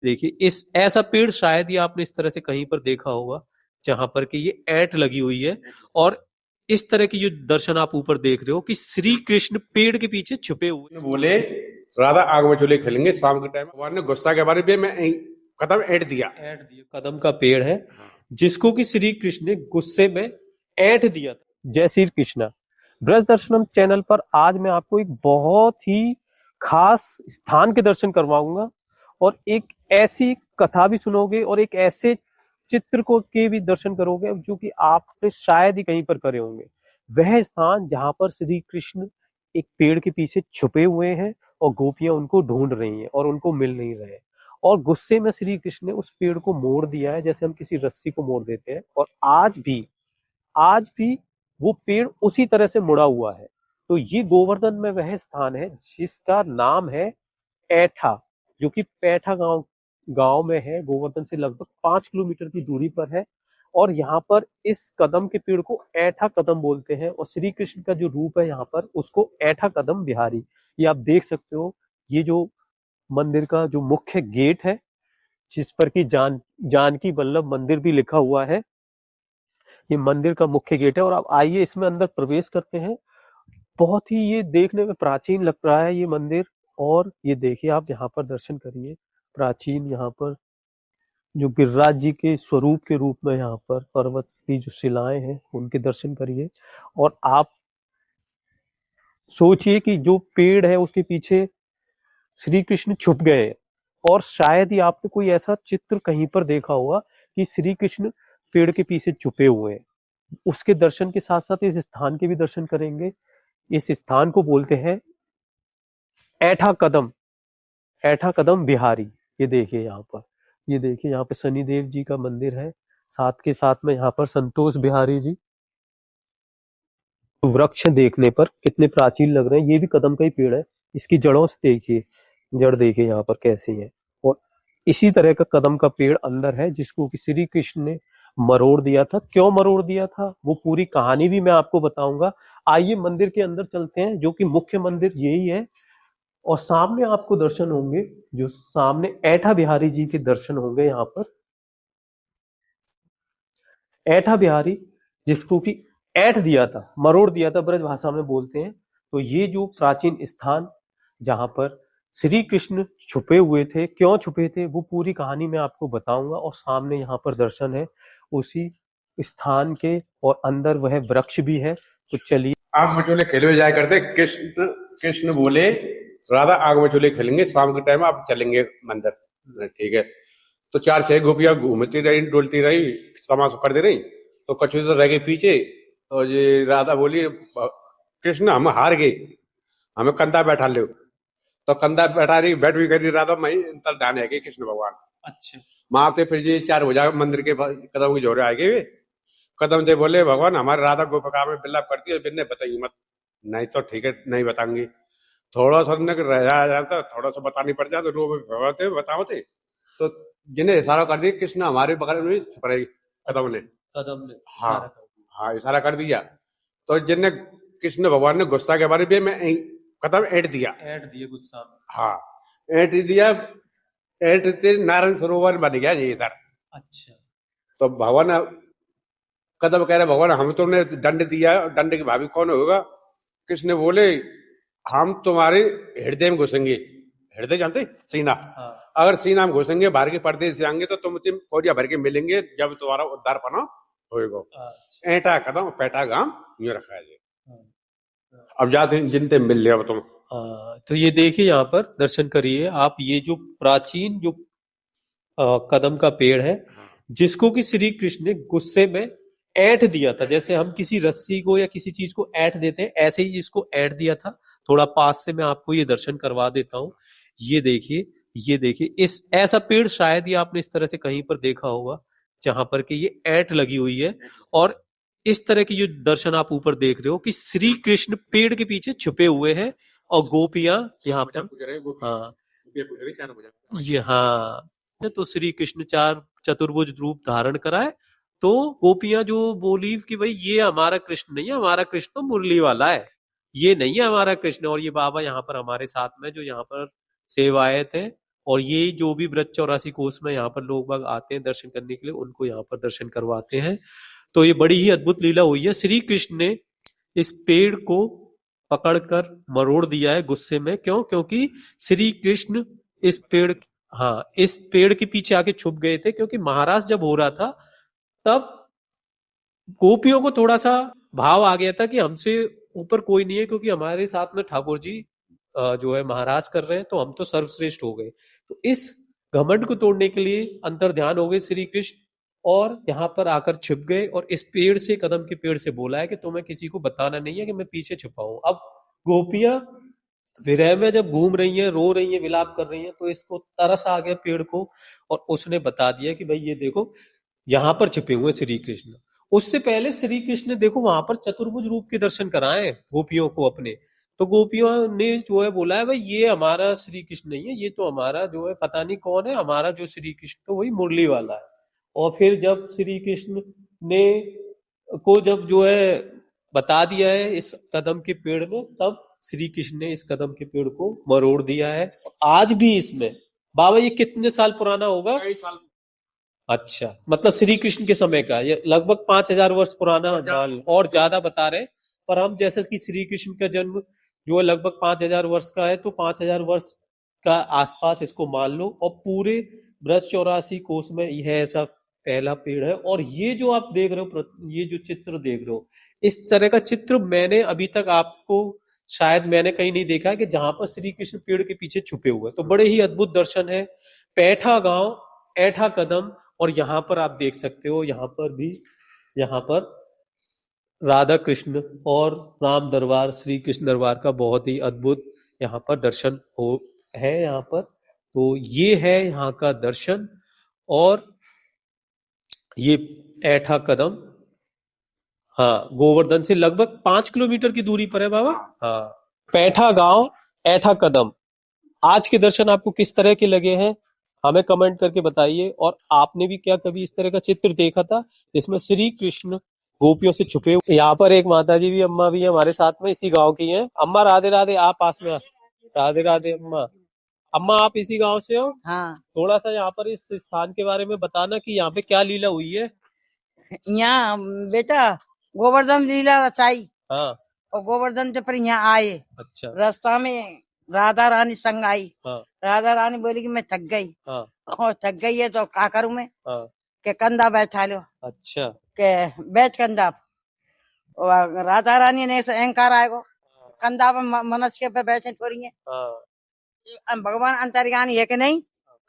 देखिए इस ऐसा पेड़ शायद ही आपने इस तरह से कहीं पर देखा होगा जहां पर कि ये ऐंठ लगी हुई है। और इस तरह की जो दर्शन आप ऊपर देख रहे हो कि श्री कृष्ण पेड़ के पीछे छुपे हुए बोले राधा आग में चूल्हे खेलेंगे शाम के टाइम। भगवान ने गुस्सा के बारे में कदम ऐंठ दिया। कदम का पेड़ है जिसको कि श्री कृष्ण ने गुस्से में ऐंठ दिया था। जय श्री कृष्णा। ब्रज दर्शनम चैनल पर आज मैं आपको एक बहुत ही खास स्थान के दर्शन करवाऊंगा और एक ऐसी कथा भी सुनोगे और एक ऐसे चित्र को के भी दर्शन करोगे जो कि आपने शायद ही कहीं पर करे होंगे। वह स्थान जहां पर श्री कृष्ण एक पेड़ के पीछे छुपे हुए हैं और गोपियां उनको ढूंढ रही हैं और उनको मिल नहीं रहे। और गुस्से में श्री कृष्ण ने उस पेड़ को मोड़ दिया है जैसे हम किसी रस्सी को मोड़ देते हैं। और आज भी वो पेड़ उसी तरह से मुड़ा हुआ है। तो ये गोवर्धन में वह स्थान है जिसका नाम है ऐठा, जो कि पैठा गांव गांव में है। गोवर्धन से लगभग 5 किलोमीटर की दूरी पर है। और यहाँ पर इस कदम के पेड़ को ऐठा कदम बोलते हैं। और श्री कृष्ण का जो रूप है यहाँ पर उसको ऐठा कदम बिहारी, ये आप देख सकते हो। ये जो मंदिर का जो मुख्य गेट है जिस पर कि जानकी वल्लभ मंदिर भी लिखा हुआ है, ये मंदिर का मुख्य गेट है। और आप आइए इसमें अंदर प्रवेश करते हैं। बहुत ही ये देखने में प्राचीन लग रहा है ये मंदिर। और ये देखिए आप यहाँ पर दर्शन करिए। प्राचीन यहाँ पर जो गिरिराज जी के स्वरूप के रूप में यहाँ पर पर्वत की जो शिलाएं हैं उनके दर्शन करिए। और आप सोचिए कि जो पेड़ है उसके पीछे श्री कृष्ण छुप गए हैं। और शायद ही आपने कोई ऐसा चित्र कहीं पर देखा होगा कि श्री कृष्ण पेड़ के पीछे छुपे हुए हैं। उसके दर्शन के साथ साथ इस स्थान के भी दर्शन करेंगे। इस स्थान को बोलते हैं ऐठा कदम बिहारी। ये देखिए यहाँ पर, ये देखिए यहाँ पे शनिदेव जी का मंदिर है। साथ के साथ में यहाँ पर संतोष बिहारी जी। वृक्ष देखने पर कितने प्राचीन लग रहे हैं। ये भी कदम का ही पेड़ है। इसकी जड़ों से देखिए, जड़ देखिए यहाँ पर कैसी है। और इसी तरह का कदम का पेड़ अंदर है जिसको कि श्री कृष्ण ने मरोड़ दिया था। क्यों मरोड़ दिया था वो पूरी कहानी भी मैं आपको बताऊंगा। आइए मंदिर के अंदर चलते हैं, जो कि मुख्य मंदिर यही है। और सामने आपको दर्शन होंगे, जो सामने ऐठा बिहारी जी के दर्शन होंगे यहाँ पर। ऐठा बिहारी जिसको कि ऐठ दिया था, मरोड़ दिया था, ब्रज भाषा में बोलते हैं। तो ये जो प्राचीन स्थान जहां पर श्री कृष्ण छुपे हुए थे, क्यों छुपे थे वो पूरी कहानी मैं आपको बताऊंगा। और सामने यहाँ पर दर्शन है उसी स्थान के। और अंदर वह वृक्ष भी है। तो चलिए। आग में चूल्हे खेले जाया करते। कृष्ण कृष्ण बोले राधा आग में चूल्हे खेलेंगे शाम के टाइम आप चलेंगे मंदिर। ठीक है। तो 4-6 गोपियां घूमती रही, डोलती रही, तमाशा करती रही। तो कछु तो रह गए पीछे। और ये राधा बोली कृष्ण हम हार गए, हमें कंधा बैठा लो। तो कंधा बैठा रही, बैठ भी करी राधा, मैं इंतर ध्यान है कि कृष्ण भगवान। अच्छा। वहां पे फिर ये 4 बजा मंदिर के कदम की जोरे आ गए। कदम से बोले भगवान हमारे राधा गोपिका में बिल्ला करती है, बिन्ने बताइए मत। नहीं तो ठीक है नहीं बताऊंगी। थोड़ा सा रह जाता, थोड़ा सा बतानी पड़ जाता, रो बताओ थे। तो जिन्हें इशारा कर दिया कृष्ण हमारे बगल में छुप रही कदम ने। हाँ हाँ इशारा कर दिया। तो जिनने कृष्ण भगवान ने गुस्सा के बारे में कदम ऐंठ दिया। गुस्सा। हाँ ऐंठ दिया। ऐंठते नारायण सरोवर बन गया ये इधर। अच्छा। तो भगवान कदम कह रहे भगवान हम तुमने दंड दिया, दंड की भाभी कौन होगा। कृष्ण बोले हम तुम्हारे हृदय में घुसेंगे। हृदय जानते सीना। हाँ। अगर सीना में घुसेंगे बाहर के पर्दे से आएंगे तो तुम कोरिया भर के मिलेंगे जब तुम्हारा उद्धार पना होएगा। ऐठा कदम पैठा गांव यूं रखा है। अब जाते जिनते मिल लिया तुम। तो ये देखिए यहाँ पर दर्शन करिए आप। ये जो प्राचीन जो कदम का पेड़ है जिसको कि श्री कृष्ण ने गुस्से में ऐंठ दिया था। जैसे हम किसी रस्सी को या किसी चीज को ऐंठ देते हैं, ऐसे ही इसको ऐंठ दिया था। थोड़ा पास से मैं आपको ये दर्शन करवा देता हूँ। ये देखिए, ये देखिए इस ऐसा पेड़ शायद ही आपने इस तरह से कहीं पर देखा होगा जहां पर कि ये ऐंठ लगी हुई है। और इस तरह की जो दर्शन आप ऊपर देख रहे हो कि श्री कृष्ण पेड़ के पीछे छुपे हुए हैं और गोपियां यहाँ पर। हाँ ये हाँ। तो श्री कृष्ण चार चतुर्भुज रूप धारण कराए। तो गोपियां जो बोली कि भाई ये हमारा कृष्ण नहीं है, हमारा कृष्ण तो मुरली वाला है, ये नहीं है हमारा कृष्ण। और ये बाबा यहाँ पर हमारे साथ में जो यहाँ पर सेवायत है और ये जो भी ब्रज 84 कोस में यहाँ पर लोग बाग आते हैं दर्शन करने के लिए, उनको यहाँ पर दर्शन करवाते हैं। तो ये बड़ी ही अद्भुत लीला हुई है। श्री कृष्ण ने इस पेड़ को पकड़कर मरोड़ दिया है गुस्से में। क्यों? क्योंकि श्री कृष्ण इस पेड़, हाँ, इस पेड़ के पीछे आके छुप गए थे, क्योंकि महाराज जब हो रहा था तब गोपियों को थोड़ा सा भाव आ गया था कि हमसे ऊपर कोई नहीं है, क्योंकि हमारे साथ में ठाकुर जी जो है महाराज कर रहे हैं, तो हम तो सर्वश्रेष्ठ हो गए। तो इस घमंड को तोड़ने के लिए अंतर ध्यान हो गए श्री कृष्ण, और यहाँ पर आकर छिप गए और इस पेड़ से, कदम के पेड़ से बोला है कि तुम्हें किसी को बताना नहीं है कि मैं पीछे छिपा हूं। अब गोपियां विरह में जब घूम रही हैं, रो रही हैं, विलाप कर रही हैं, तो इसको तरस आ गया पेड़ को, और उसने बता दिया कि भाई ये देखो यहाँ पर छिपे हुए श्री कृष्ण। उससे पहले श्री कृष्ण ने देखो वहां पर चतुर्भुज रूप के दर्शन कराए गोपियों को अपने। तो गोपियों ने जो है बोला है भाई ये हमारा श्री कृष्ण नहीं है, ये तो हमारा जो है पता नहीं कौन है, हमारा जो श्री कृष्ण तो वही मुरली वाला है। और फिर जब श्री कृष्ण ने को जब जो है बता दिया है इस कदम के पेड़ में, तब श्री कृष्ण ने इस कदम के पेड़ को मरोड़ दिया है। आज भी इसमें, बाबा ये कितने साल पुराना होगा? कई साल। अच्छा, मतलब श्री कृष्ण के समय का, ये लगभग 5000 वर्ष पुराना मान लो, और ज्यादा बता रहे हैं। पर हम जैसे कि श्री कृष्ण का जन्म जो है लगभग 5000 वर्ष का है, तो 5000 वर्ष का आसपास इसको मान लो। और पूरे ब्रज 84 कोस में यह ऐसा पहला पेड़ है। और ये जो आप देख रहे हो, ये जो चित्र देख रहे हो, इस तरह का चित्र मैंने अभी तक आपको शायद मैंने कहीं नहीं देखा कि जहां पर श्री कृष्ण पेड़ के पीछे छुपे हुए। तो बड़े ही अद्भुत दर्शन है। पैठा गांव, ऐठा कदम, और यहाँ पर आप देख सकते हो, यहाँ पर भी, यहाँ पर राधा कृष्ण और राम दरबार, श्री कृष्ण दरबार का बहुत ही अद्भुत यहाँ पर दर्शन हो है यहाँ पर। तो ये है यहाँ का दर्शन। और ये ऐठा कदम, हाँ, गोवर्धन से लगभग 5 किलोमीटर की दूरी पर है बाबा। हाँ, पैठा गांव, ऐठा कदम। आज के दर्शन आपको किस तरह के लगे हैं हमें कमेंट करके बताइए। और आपने भी क्या कभी इस तरह का चित्र देखा था जिसमें श्री कृष्ण गोपियों से छुपे हुए? यहाँ पर एक माता जी भी, अम्मा भी हमारे साथ में, इसी गांव की हैं। अम्मा राधे राधे, आप पास में राधे राधे। अम्मा, अम्मा आप इसी गांव से हो? हाँ, थोड़ा सा यहाँ पर इस स्थान के बारे में बताना कि यहाँ पे क्या लीला हुई है। यहाँ बेटा गोवर्धन लीला रचाई, हाँ, और गोवर्धन से फिर यहाँ आए। अच्छा, रास्ता में राधा रानी संग आई। हाँ, राधा रानी बोली कि मैं थक गई। हाँ, और थक गई है तो क्या करूं मैं? हाँ, के कंधा बैठा लो, अच्छा, के बैठ कंधा। और राधा रानी ने ऐसे अहंकार आएगो, कंधा पर मनुष्य पे बैठे थोड़ी है। हाँ, भगवान अंतर्यामी है कि नहीं?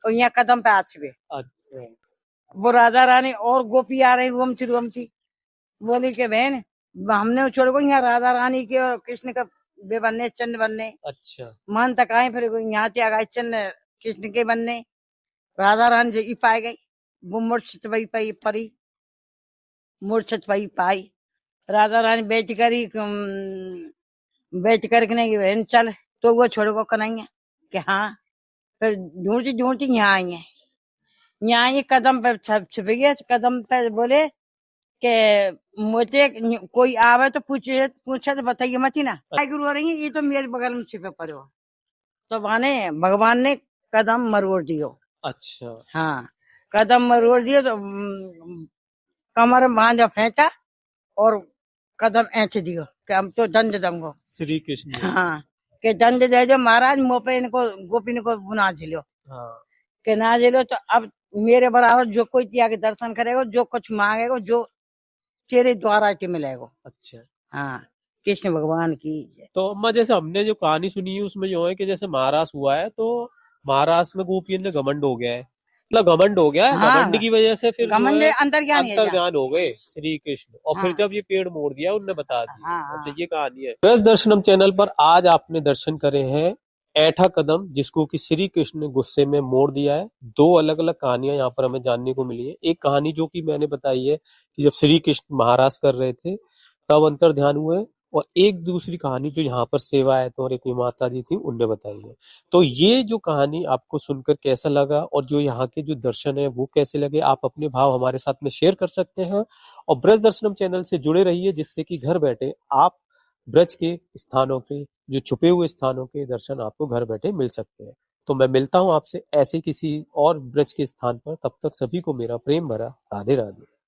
और यहाँ कदम पे आ छुपे। अच्छा, वो राधा रानी और गोपी आ रही रोमची, बोली के बहन हमने छोड़ को यहाँ राधा रानी के और कृष्ण का बे बनने, चंद बनने। अच्छा, मन तक आए, फिर यहाँ से आ गए चंद कृष्ण के बनने। राधा रानी जी पाई गई, वो मूर्छित वही पाई परी, मूर्छित वही पाई। राधा रानी बैठ कर के नहीं बहन चल, तो वो छोड़ को कन्हैया कि हाँ। फिर ढूंढती ढूंढती यहाँ आई है। यहाँ ये कदम पे छुप गया। कदम पे बोले के मुझे कोई आवे तो पूछे तो बताइए मत ही ना। गुरु हो रही है, ये तो मेरे बगल में छिपे पड़े हो। तो माने भगवान ने कदम मरोड़ दियो। अच्छा, हाँ, कदम मरोड़ दियो तो कमर बांधा फेंका और कदम ऐंठ दियो कि हम तो दंड दूंगो। श्री कृष्ण ने। हाँ, के दंड दे दो महाराज, मुँह पे इनको गोपी को ना झिलो। हाँ, के ना झिलो तो अब मेरे बराबर जो कोई तिया के दर्शन करेगा, जो कुछ मांगेगा, जो तेरे द्वारा के मिलेगा। अच्छा, हाँ, कृष्ण भगवान की जय। तो अम्मा जैसे हमने जो कहानी सुनी है उसमें जो है कि जैसे महाराज हुआ है, तो महाराज में गोपियों ने घमंड हो गया है, मतलब घमंड हो गया है। हाँ, घमंड की वजह से फिर जो घमंड है अंतर्ज्ञानी है अंतर्ध्यान हो गए श्री कृष्ण, और फिर हाँ। जब ये पेड़ मोड़ दिया उनने बता दिया। हाँ, अच्छा, हाँ। ये कहानी है। ब्रज दर्शनम चैनल पर आज आपने दर्शन करे हैं ऐठा कदम, जिसको कि श्री कृष्ण ने गुस्से में मोड़ दिया है। 2 अलग अलग कहानियां यहाँ पर हमें जानने को मिली है। एक कहानी जो कि मैंने बताई है कि जब श्री कृष्ण महाराज कर रहे थे तब अंतर ध्यान हुए, और एक दूसरी कहानी जो यहाँ पर सेवायत और एक माता जी थी उनने बताई है। तो ये जो कहानी आपको सुनकर कैसा लगा और जो यहाँ के जो दर्शन है वो कैसे लगे, आप अपने भाव हमारे साथ में शेयर कर सकते हैं। और ब्रज दर्शनम चैनल से जुड़े रहिए, जिससे कि घर बैठे आप ब्रज के स्थानों के, जो छुपे हुए स्थानों के दर्शन आपको घर बैठे मिल सकते हैं। तो तो मैं मिलता हूं आपसे ऐसे किसी और ब्रज के स्थान पर। तब तक सभी को मेरा प्रेम भरा राधे राधे।